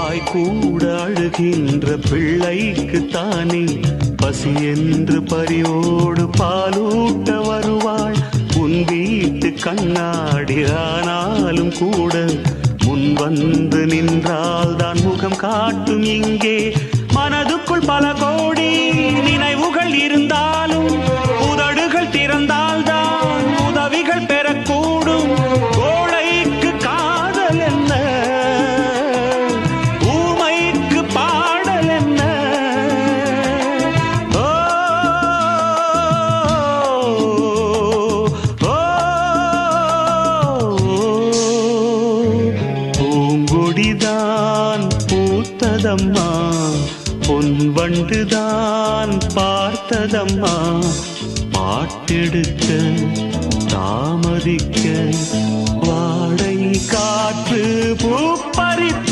வாய் கூட அழுகின்ற பிள்ளைக்கு தானே பசி என்று பரியோடு பாலூட்ட வருவாள் உன் வீட்டு கண்ணாடி. ஆனாலும் கூட முன் வந்து நின்றால் தான் முகம் காட்டும். இங்கே மனதுக்குள் பல கோடி நினைவுகள் இருந்தாலும் உதடுகள் திறந்தால்தான் உதவிகள் பெறக்கூடும். கோழைக்கு காதல் என்ன, ஊமைக்கு பாடல் என்ன? ஓ பூங்கொடிதான் பூத்ததம்மா, பொன் வண்டுதான் பார்த்ததம்மா. பாட்டெடுக்க தாமதிக்க வாடை காற்று பூ பறித்த